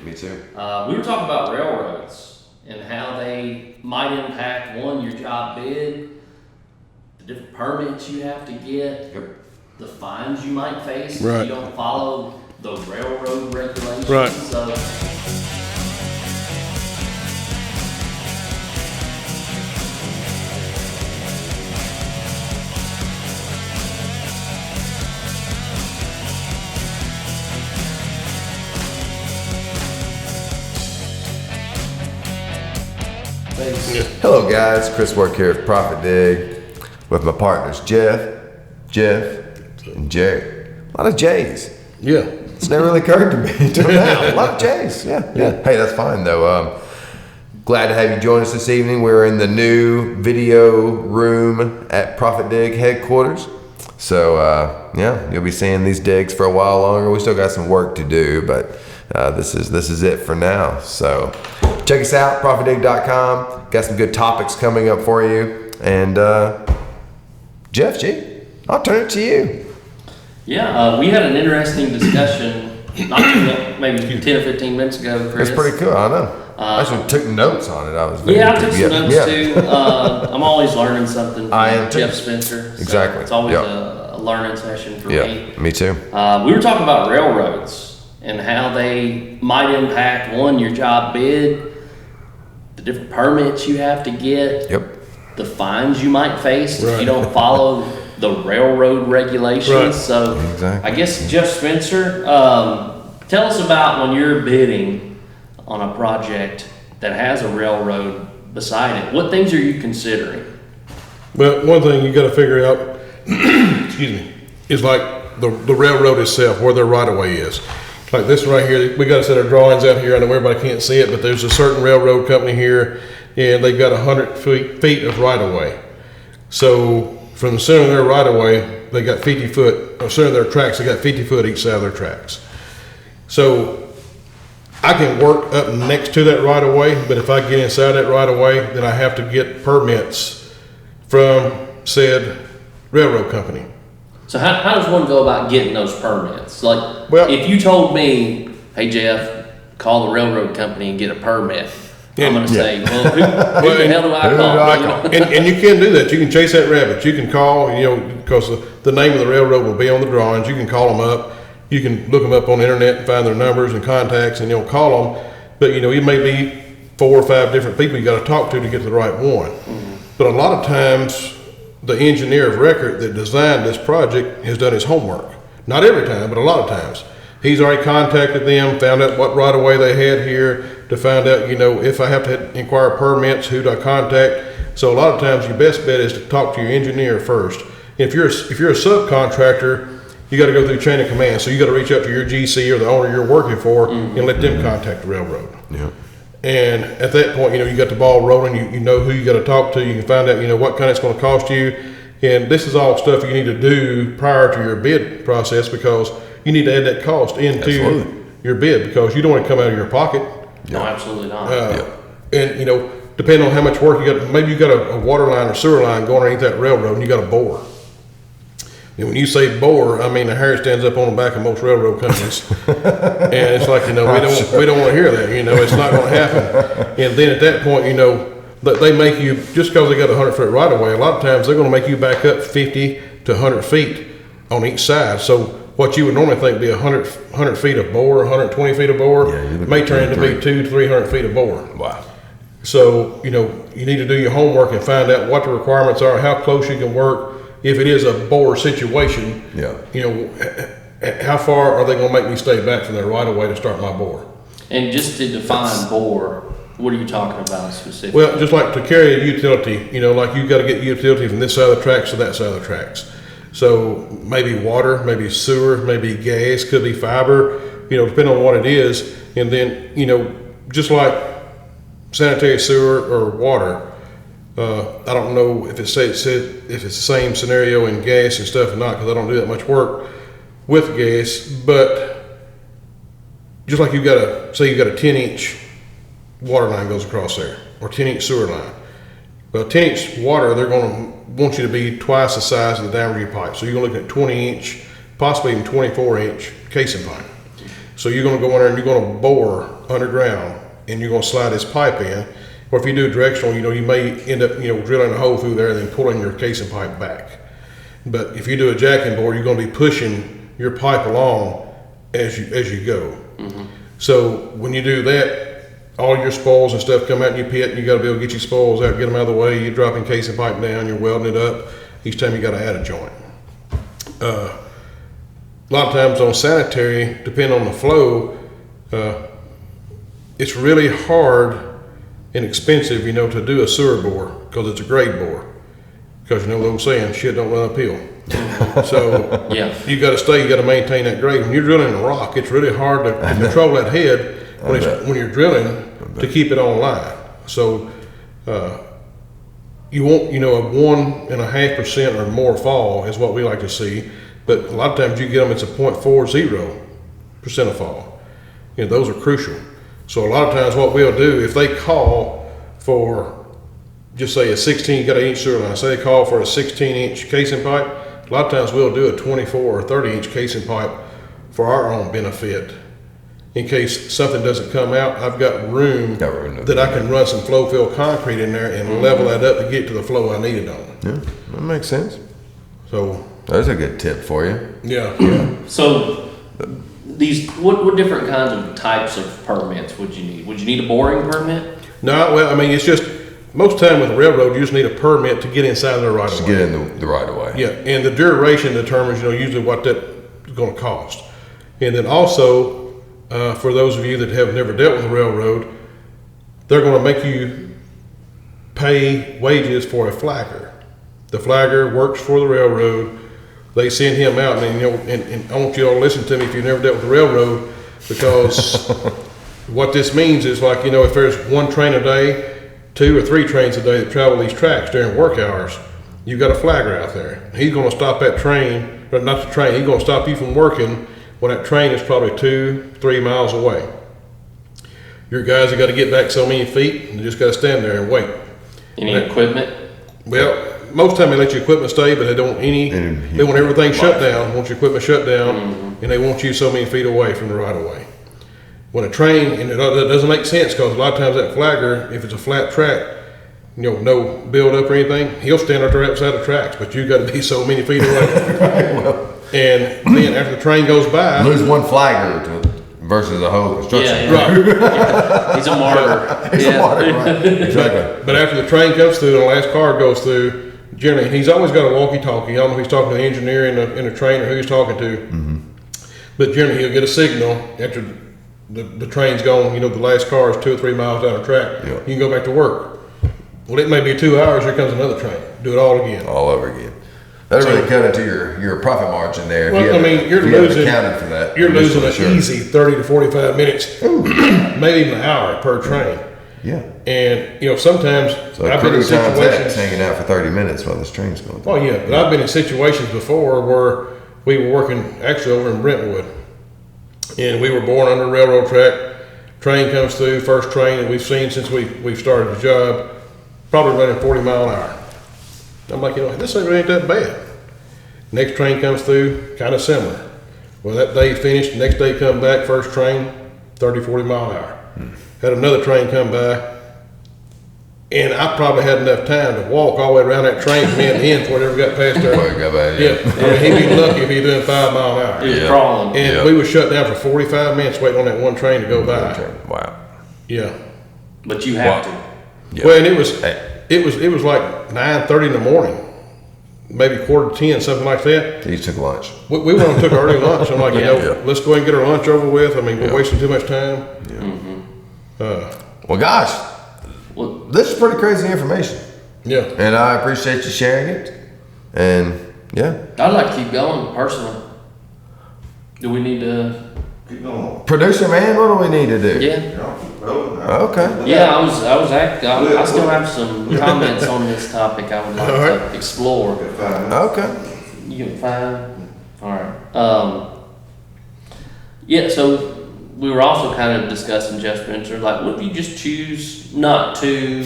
Me too. We were talking about railroads and how they might impact, one, your job bid, the different permits you have to get, the fines you might face if you don't follow the railroad regulations. Right. So, Hello guys, Chris Work here with ProfitDig with my partners Jeff, and Jerry. A lot of J's. Yeah. It's never really occurred to me until now. A lot of J's. Yeah. Hey, that's fine though. Glad to have you join us this evening. We're in the new video room at ProfitDig headquarters. So you'll be seeing these digs for a while longer. We still got some work to do, but this is it for now. So check us out, ProfitDig.com. Got some good topics coming up for you. And Jeff, I'll turn it to you. Yeah, we had an interesting discussion maybe 10 or 15 minutes ago, Chris. That's pretty cool, I know. I actually took notes on it. I took some notes too. I'm always learning something from Jeff Spencer. So exactly. It's always a learning session for me. Me too. We were talking about railroads and how they might impact, one, your job bid, the different permits you have to get, the fines you might face if you don't follow the railroad regulations. Right. So I guess Jeff Spencer, tell us about when you're bidding on a project that has a railroad beside it. What things are you considering? Well, one thing you got to figure out, is like the railroad itself, where their right of way is. Like this right here, we got a set of drawings out here. I know everybody can't see it, but there's a certain railroad company here, and they've got 100 feet of right of way. So from the center of their right of way, they got 50 foot, or center of their tracks, they got 50 foot each side of their tracks. So I can work up next to that right of way, but if I get inside that right of way, then I have to get permits from said railroad company. So how does one go about getting those permits? Like, if you told me, hey Jeff, call the railroad company and get a permit, I'm going to say, well, who the hell do I call? And you can do that. You can chase that rabbit. You can call, because the name of the railroad will be on the drawings. You can call them up. You can look them up on the internet and find their numbers and contacts, and call them. But it may be 4 or 5 different people you got to talk to get to the right one. Mm-hmm. But a lot of times, the engineer of record that designed this project has done his homework. Not every time, but a lot of times. He's already contacted them, found out what right of way they had here, to find out, if I have to inquire permits, who do I contact. So a lot of times your best bet is to talk to your engineer first. If you're a subcontractor, you got to go through chain of command. So you got to reach out to your GC or the owner you're working for and let them contact the railroad. Yeah. And at that point, you got the ball rolling. You know who you got to talk to. You can find out, what kind it's going to cost you. And this is all stuff you need to do prior to your bid process, because you need to add that cost into your bid, because you don't want to come out of your pocket. No, absolutely not. And depending on how much work you got, maybe you got a water line or sewer line going underneath that railroad, and you got a bore. And when you say bore, I mean the hair stands up on the back of most railroad companies, and it's like we don't want to hear that. It's not going to happen. And then at that point, they make you, just because they got 100 foot right of way, a lot of times they're going to make you back up 50 to 100 feet on each side. So what you would normally think would be 100 feet of bore, 120 feet of bore, may turn into be 200 to 300 feet of bore. Wow. So you need to do your homework and find out what the requirements are, how close you can work. If it is a bore situation, how far are they going to make me stay back from their right of way to start my bore? And just to define bore, what are you talking about specifically? Well, just like to carry a utility, like you got to get utility from this side of the tracks to that side of the tracks. So maybe water, maybe sewer, maybe gas, could be fiber, depending on what it is. And then, just like sanitary sewer or water, I don't know if it's the same scenario in gas and stuff or not, because I don't do that much work with gas. But just like you got a 10-inch water line goes across there, or 10-inch sewer line. Well, 10-inch water, they're going to want you to be twice the size of the diameter of your pipe. So you're going to look at 20-inch, possibly even 24-inch casing pipe. So you're going to go in there and you're going to bore underground and you're gonna slide this pipe in, or if you do directional, you may end up, drilling a hole through there and then pulling your casing pipe back. But if you do a jacking bore, you're gonna be pushing your pipe along as you go. So when you do that, all your spoils and stuff come out in your pit, and you gotta be able to get your spoils out, get them out of the way. You're dropping casing pipe down, you're welding it up. Each time you gotta add a joint. A lot of times on sanitary, depending on the flow, it's really hard and expensive, to do a sewer bore because it's a grade bore. Because the old saying, shit don't run uphill. So you got to maintain that grade. When you're drilling a rock, it's really hard to control that head when you're drilling to keep it on line. So you want, a 1.5% or more fall is what we like to see. But a lot of times you get them, it's a 0.40% of fall. Those are crucial. So a lot of times what we'll do, if they call for, just say a 16, you got an inch sewer line, say they call for a 16-inch casing pipe, a lot of times we'll do a 24 or 30-inch casing pipe for our own benefit. In case something doesn't come out, I've got room that I can run some flow fill concrete in there and level that up to get to the flow I need it on. Yeah, that makes sense. So that's a good tip for you. Yeah. So what different kinds of types of permits would you need? Would you need a boring permit? No, well, it's just most time with the railroad, you just need a permit to get inside the right of way. To get in the right of way. Yeah, and the duration determines, usually what that's going to cost. And then also, for those of you that have never dealt with the railroad, they're going to make you pay wages for a flagger. The flagger works for the railroad. They send him out, and I want you all to listen to me if you've never dealt with the railroad, because what this means is if there's one train a day, 2 or 3 trains a day that travel these tracks during work hours, you've got a flagger out there. He's going to stop that train, but not the train, he's going to stop you from working when that train is probably 2-3 miles away. Your guys have got to get back so many feet, and you just got to stand there and wait. Any equipment? Well, most time they let your equipment stay, but they don't they want everything shut down, want your equipment shut down, and they want you so many feet away from the right of way. When a train, and it doesn't make sense because a lot of times that flagger, if it's a flat track, no build up or anything, he'll stand right there outside the tracks, but you got to be so many feet away. And then after the train goes by, lose one flagger versus a whole construction. Right. He's a martyr. He's a martyr, right? Exactly. But after the train comes through and the last car goes through, generally he's always got a walkie-talkie. I don't know if he's talking to the engineer in the train or who he's talking to. But generally he'll get a signal after the train's gone, the last car is 2 or 3 miles down the track. Yeah. You can go back to work. Well, it may be 2 hours, here comes another train. Do it all again. All over again. That really cut into your profit margin there. Well, you're losing, accounted for that. You're losing an easy 30 to 45 minutes, maybe even an hour per train. Yeah. And, sometimes I've been in situations hanging out for 30 minutes while this train's going through. Oh, yeah. But I've been in situations before where we were working actually over in Brentwood. And we were born under a railroad track. Train comes through, first train that we've seen since we've started the job, probably running 40 mile an hour. I'm like, this really ain't that bad. Next train comes through, kind of similar. Well, that day finished, the next day come back, first train, 30, 40 mile an hour. Had another train come by, and I probably had enough time to walk all the way around that train from end to end before it ever got past there. Yeah. He'd be lucky if he was doing 5 mile an hour. He was crawling. And we were shut down for 45 minutes waiting on that one train to go by. Wow. Yeah. But you have to. Yeah. Well, and it was like 9:30 in the morning, maybe 9:45, something like that. You took lunch. We went and took early lunch. I'm like, let's go ahead and get our lunch over with. We're wasting too much time. Yeah. Well, gosh, this is pretty crazy information. Yeah. And I appreciate you sharing it. And I'd like to keep going personally. Do we need to Keep going. producer man, what do we need to do? Yeah. Okay. Yeah, I still have some comments on this topic I would like to explore. Okay. You get 5? All right. Yeah, so we were also kind of discussing, Jeff Spencer, what if you just choose not to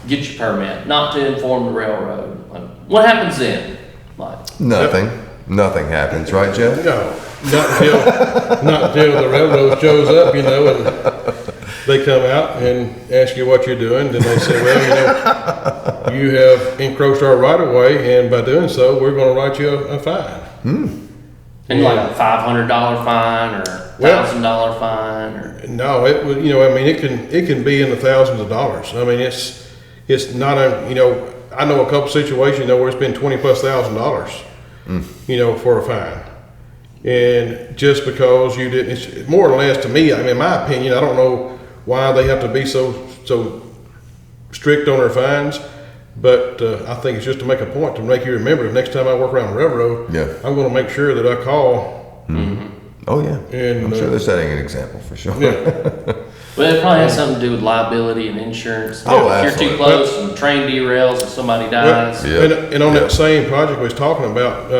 get your permit, not to inform the railroad? What happens then? Nothing. Nothing happens, right, Jeff? No. Not until the railroad shows up, and they come out and ask you what you're doing. Then they say, well, you have encroached our right of way, and by doing so, we're going to write you a fine. And like a $500 fine or $1,000 fine or. No, it would, it can be in the thousands of dollars. I mean, it's not I know a couple situations where it's been $20,000+, for a fine. And just because you didn't, it's more or less to me, in my opinion, I don't know why they have to be so strict on their fines, but I think it's just to make a point to make you remember the next time I work around the railroad, I'm going to make sure that I call. Mm-hmm. Oh yeah, and I'm sure they're setting an example for sure. Yeah. Well, it probably has something to do with liability and insurance. Oh, if you're too close and train derails and somebody dies. And on that same project we was talking about,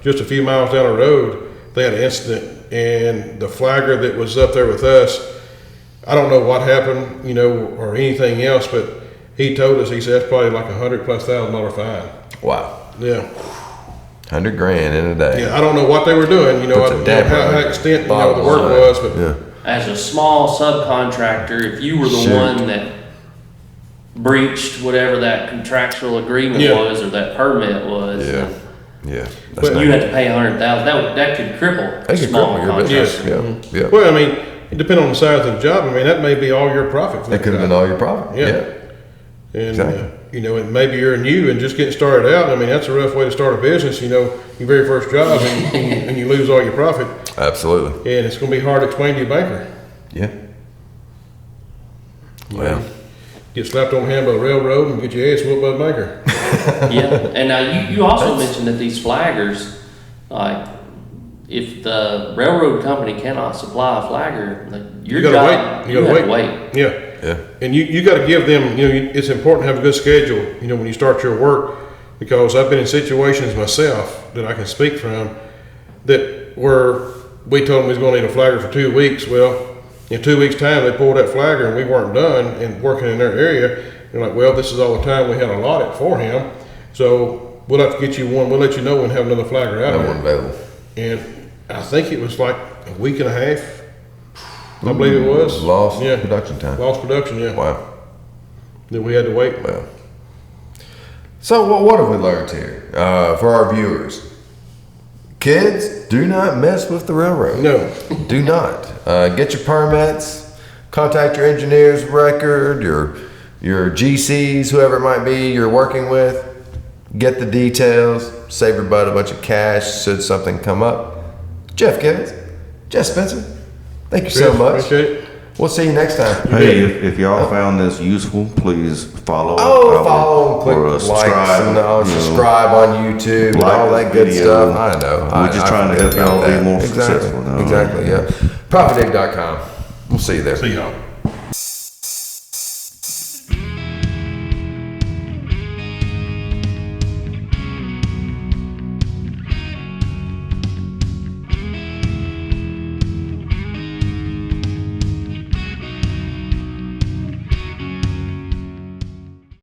just a few miles down the road, they had an incident, and the flagger that was up there with us, I don't know what happened, or anything else, but he told us, he said that's probably like $100,000+ fine. Wow. Yeah. $100,000 in a day. Yeah, I don't know what they were doing, I don't know how extent the work was, but as a small subcontractor, if you were the one that breached whatever that contractual agreement was or that permit was, But you had to pay $100,000. That could cripple small contractors. Yeah. Well, it depends on the size of the job. that may be all your profit. It could have been all your profit. Yeah. And exactly. And maybe you're new and just getting started out. That's a rough way to start a business. Your very first job, and you lose all your profit. Absolutely. And it's going to be hard to explain to your banker. Yeah. Well. Get slapped on the hand by the railroad and get your ass whooped by the banker. Yeah, and now you also mentioned that these flaggers, like if the railroad company cannot supply a flagger, you have to wait. Yeah. And you got to give them, it's important to have a good schedule, when you start your work, because I've been in situations myself that I can speak from that where we told them we was going to need a flagger for 2 weeks. Well, in 2 weeks' time, they pulled that flagger and we weren't done and working in their area. They're like, well, this is all the time we had allotted for him. So we'll have to get you one. We'll let you know when we have another flagger out there. One available. And I think it was like a week and a half. I believe it was. Lost production time. Lost production, yeah. Wow. Then we had to wait. Well. So what have we learned here for our viewers? Kids, do not mess with the railroad. No. Do not. Get your permits, contact your engineer's record, your GCs, whoever it might be you're working with. Get the details, save your butt a bunch of cash should something come up. Jeff Gibbons, Jeff Spencer, thank you so much. Appreciate it. We'll see you next time. Hey, if y'all found this useful, please follow. Follow, click like, and subscribe on YouTube, and all that good stuff. I know. We're just trying to help y'all be more successful. Exactly, yeah. ProfitDig.com. We'll see you there. See y'all.